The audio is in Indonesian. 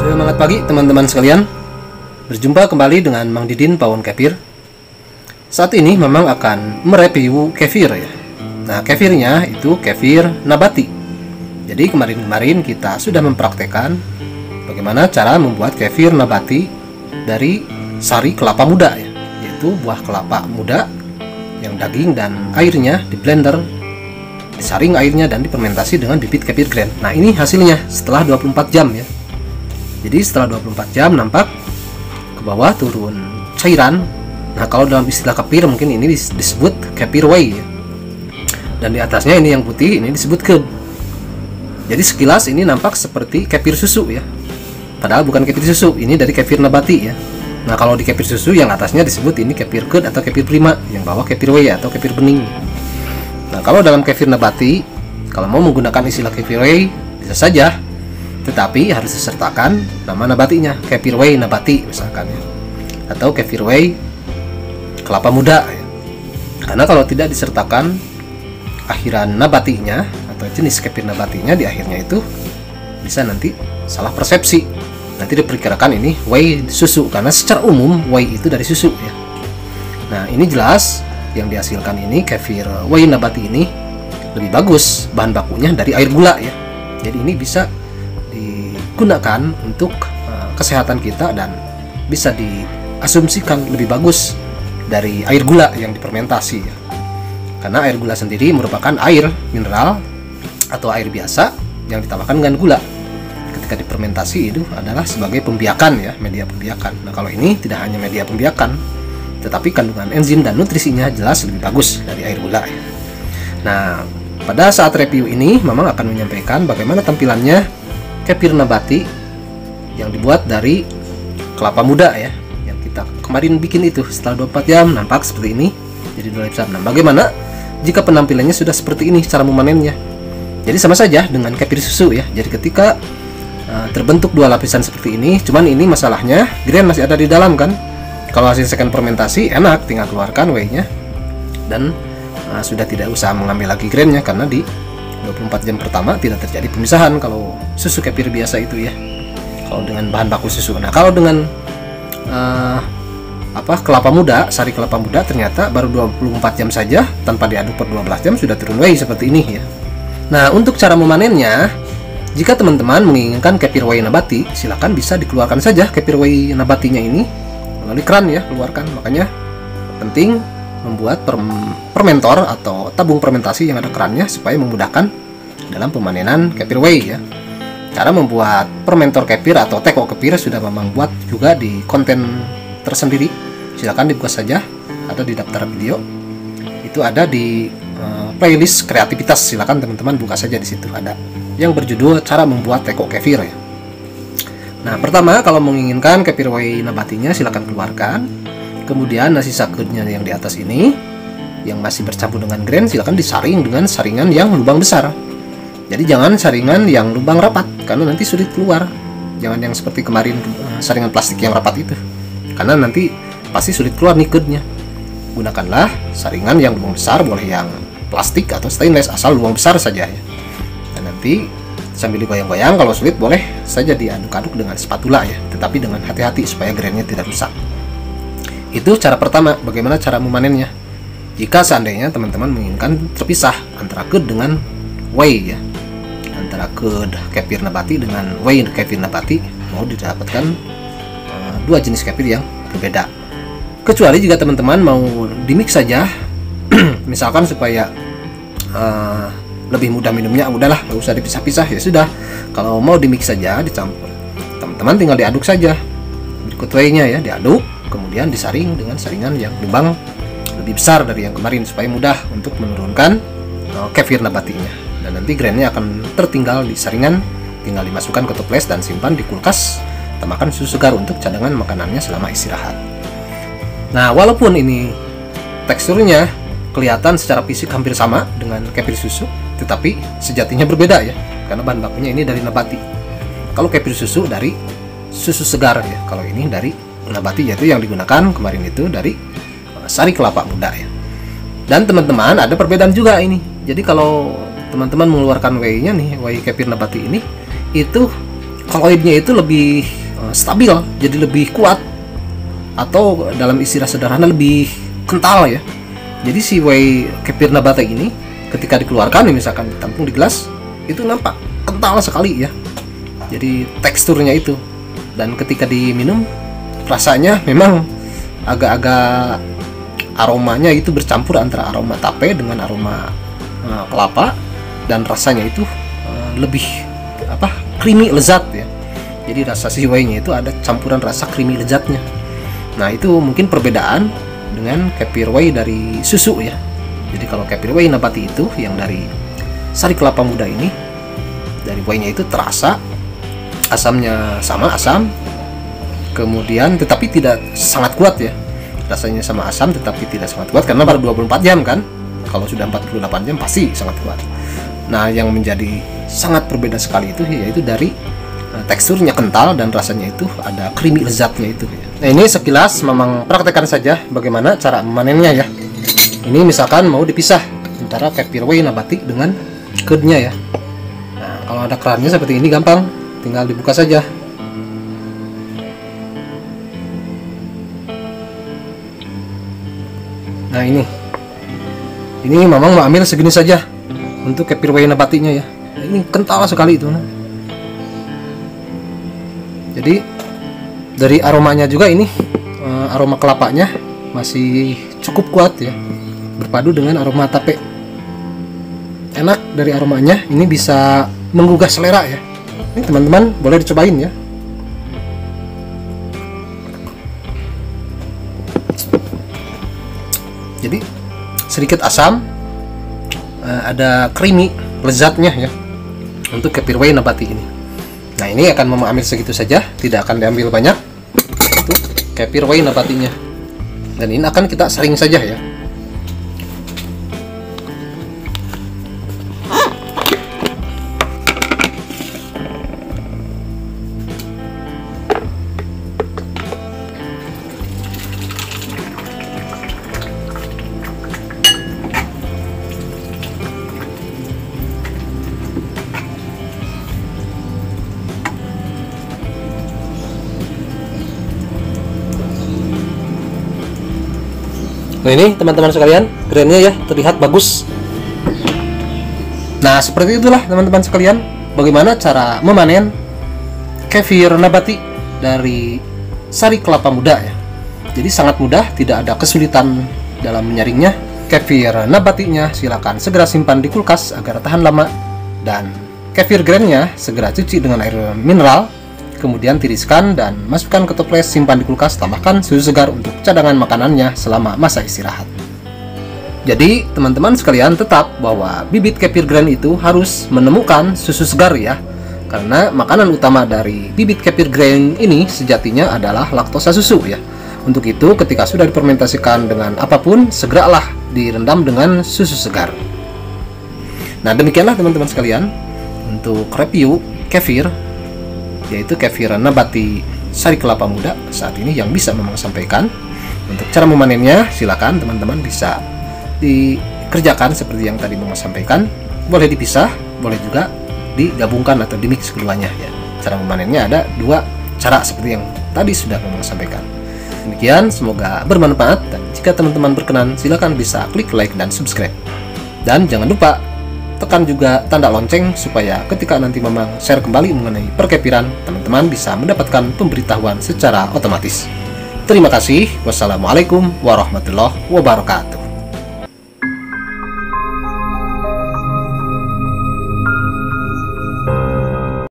Semangat pagi teman-teman sekalian. Berjumpa kembali dengan Mang Didin Pawon Kefir. Saat ini memang akan mereview kefir ya. Nah, kefirnya itu kefir nabati. Jadi kemarin-kemarin kita sudah mempraktekkan bagaimana cara membuat kefir nabati dari sari kelapa muda ya, yaitu buah kelapa muda yang daging dan airnya di blender, disaring airnya dan difermentasi dengan bibit kefir grand. Nah, ini hasilnya setelah 24 jam ya. Jadi setelah 24 jam nampak ke bawah turun cairan. Nah, kalau dalam istilah kefir mungkin ini disebut kefir whey ya. Dan di atasnya ini yang putih ini disebut curd. Jadi sekilas ini nampak seperti kefir susu ya. Padahal bukan kefir susu, ini dari kefir nabati ya. Nah, kalau di kefir susu yang atasnya disebut ini kefir curd atau kefir prima, yang bawah kefir whey atau kefir bening. Nah, kalau dalam kefir nabati, kalau mau menggunakan istilah kefir whey bisa saja, tetapi harus disertakan nama nabatinya, kefir whey nabati misalkan ya, atau kefir whey kelapa muda ya. Karena kalau tidak disertakan akhiran nabatinya atau jenis kefir nabatinya di akhirnya itu bisa nanti salah persepsi. Nanti diperkirakan ini whey susu, karena secara umum whey itu dari susu ya. Nah, ini jelas yang dihasilkan ini kefir whey nabati ini lebih bagus bahan bakunya dari air gula ya. Jadi ini bisa digunakan untuk kesehatan kita dan bisa diasumsikan lebih bagus dari air gula yang difermentasi ya. Karena air gula sendiri merupakan air mineral atau air biasa yang ditambahkan dengan gula. Ketika difermentasi itu adalah sebagai pembiakan ya, media pembiakan. Nah, kalau ini tidak hanya media pembiakan, tetapi kandungan enzim dan nutrisinya jelas lebih bagus dari air gula ya. Nah, pada saat review ini memang akan menyampaikan bagaimana tampilannya kefir nabati yang dibuat dari kelapa muda ya, yang kita kemarin bikin itu setelah 24 jam nampak seperti ini. Jadi 2 Nah, bagaimana jika penampilannya sudah seperti ini cara memanennya? Jadi sama saja dengan kefir susu ya. Jadi ketika terbentuk dua lapisan seperti ini, cuman ini masalahnya grain masih ada di dalam kan. Kalau hasil second fermentasi enak, tinggal keluarkan whey-nya dan sudah tidak usah mengambil lagi grainnya, karena di 24 jam pertama tidak terjadi pemisahan kalau susu kefir biasa itu ya. Kalau dengan bahan baku susu. Nah, kalau dengan kelapa muda, sari kelapa muda, ternyata baru 24 jam saja tanpa diaduk per 12 jam sudah turun whey seperti ini ya. Nah, untuk cara memanennya, jika teman-teman menginginkan kefir whey nabati, silakan bisa dikeluarkan saja kefir whey nabatinya ini melalui keran ya, keluarkan. Makanya penting membuat fermentor atau tabung fermentasi yang ada kerannya supaya memudahkan dalam pemanenan kefir whey ya. Cara membuat fermentor kefir atau teko kefir sudah memang buat juga di konten tersendiri. Silakan dibuka saja, ada di daftar video. Itu ada di playlist kreativitas. Silakan teman-teman buka saja, di situ ada yang berjudul cara membuat teko kefir ya. Nah, pertama kalau menginginkan kefir whey nabatinya silakan keluarkan. Kemudian nasi sakutnya yang di atas ini yang masih bercampur dengan grain silakan disaring dengan saringan yang lubang besar. Jadi jangan saringan yang lubang rapat karena nanti sulit keluar. Jangan yang seperti kemarin saringan plastik yang rapat itu, karena nanti pasti sulit keluar nih curd-nya. Gunakanlah saringan yang lubang besar, boleh yang plastik atau stainless asal lubang besar saja ya. Dan nanti sambil digoyang-goyang, kalau sulit boleh saja diaduk-aduk dengan spatula ya, tetapi dengan hati-hati supaya grainnya tidak rusak. Itu cara pertama, bagaimana cara memanennya. Jika seandainya teman-teman menginginkan terpisah antara curd dengan whey ya, antara curd kefir nabati dengan whey kefir nabati, mau didapatkan dua jenis kefir yang berbeda. Kecuali jika teman-teman mau dimix saja misalkan supaya lebih mudah minumnya, udahlah nggak usah dipisah-pisah ya sudah. Kalau mau dimix saja, dicampur, teman-teman tinggal diaduk saja berikut whey-nya ya, diaduk kemudian disaring dengan saringan yang lubang lebih besar dari yang kemarin supaya mudah untuk menurunkan kefir nabatinya. Dan nanti grainnya akan tertinggal di saringan, tinggal dimasukkan ke toples dan simpan di kulkas. Tambahkan susu segar untuk cadangan makanannya selama istirahat. Nah, walaupun ini teksturnya kelihatan secara fisik hampir sama dengan kefir susu, tetapi sejatinya berbeda ya, karena bahan bakunya ini dari nabati. Kalau kefir susu dari susu segar ya, kalau ini dari nabati, yaitu yang digunakan kemarin itu dari sari kelapa muda ya. Dan teman-teman ada perbedaan juga ini. Jadi kalau teman-teman mengeluarkan whey-nya nih, whey kefir nabati ini, itu koloidnya itu lebih stabil, jadi lebih kuat, atau dalam istilah sederhana lebih kental ya. Jadi si whey kefir nabati ini ketika dikeluarkan misalkan ditampung di gelas, itu nampak kental sekali ya. Jadi teksturnya itu, dan ketika diminum rasanya memang agak-agak aromanya itu bercampur antara aroma tape dengan aroma kelapa, dan rasanya itu lebih creamy lezat ya. Jadi rasa si whey-nya itu ada campuran rasa creamy lezatnya. Nah, itu mungkin perbedaan dengan kefir whey dari susu ya. Jadi kalau kefir whey nabati itu yang dari sari kelapa muda ini, dari whey-nya itu terasa asamnya sama asam, kemudian tetapi tidak sangat kuat ya. Rasanya sama asam tetapi tidak sangat kuat karena baru 24 jam kan. Kalau sudah 48 jam pasti sangat kuat. Nah, yang menjadi sangat berbeda sekali itu yaitu dari teksturnya kental dan rasanya itu ada creamy lezatnya itu. Nah, ini sekilas memang praktekkan saja bagaimana cara memanennya ya. Ini misalkan mau dipisah antara kefir whey nabati dengan curd-nya ya. Nah, kalau ada kerannya seperti ini gampang, tinggal dibuka saja. Nah, ini memang mau ambil segini saja untuk kefir whey nabatinya ya. Ini kental sekali itu. Jadi dari aromanya juga ini aroma kelapanya masih cukup kuat ya, berpadu dengan aroma tape. Enak dari aromanya, ini bisa menggugah selera ya. Ini teman-teman boleh dicobain ya. Jadi sedikit asam, ada creamy lezatnya ya untuk kefir whey nabati ini. Nah, ini akan mengambil segitu saja, tidak akan diambil banyak untuk kefir whey nabatinya. Dan ini akan kita saring saja ya. Nah, ini teman-teman sekalian, grainnya ya terlihat bagus. Nah, seperti itulah teman-teman sekalian, bagaimana cara memanen kefir nabati dari sari kelapa muda ya. Jadi sangat mudah, tidak ada kesulitan dalam menyaringnya. Kefir nabatinya silakan segera simpan di kulkas agar tahan lama, dan kefir grainnya segera cuci dengan air mineral, kemudian tiriskan dan masukkan ke toples, simpan di kulkas, tambahkan susu segar untuk cadangan makanannya selama masa istirahat. Jadi teman-teman sekalian, tetap bahwa bibit kefir grain itu harus menemukan susu segar ya, karena makanan utama dari bibit kefir grain ini sejatinya adalah laktosa susu ya. Untuk itu ketika sudah difermentasikan dengan apapun, segeralah direndam dengan susu segar. Nah, demikianlah teman-teman sekalian untuk review kefir, yaitu kefir nabati sari kelapa muda saat ini yang bisa memang sampaikan. Untuk cara memanennya silakan teman-teman bisa dikerjakan seperti yang tadi memang sampaikan. Boleh dipisah, boleh juga digabungkan atau dimix keduanya ya. Cara memanennya ada dua cara seperti yang tadi sudah memang sampaikan. Demikian, semoga bermanfaat, dan jika teman-teman berkenan silakan bisa klik like dan subscribe. Dan jangan lupa tekan juga tanda lonceng supaya ketika nanti memang share kembali mengenai perkefiran, teman-teman bisa mendapatkan pemberitahuan secara otomatis. Terima kasih. Wassalamualaikum warahmatullahi wabarakatuh.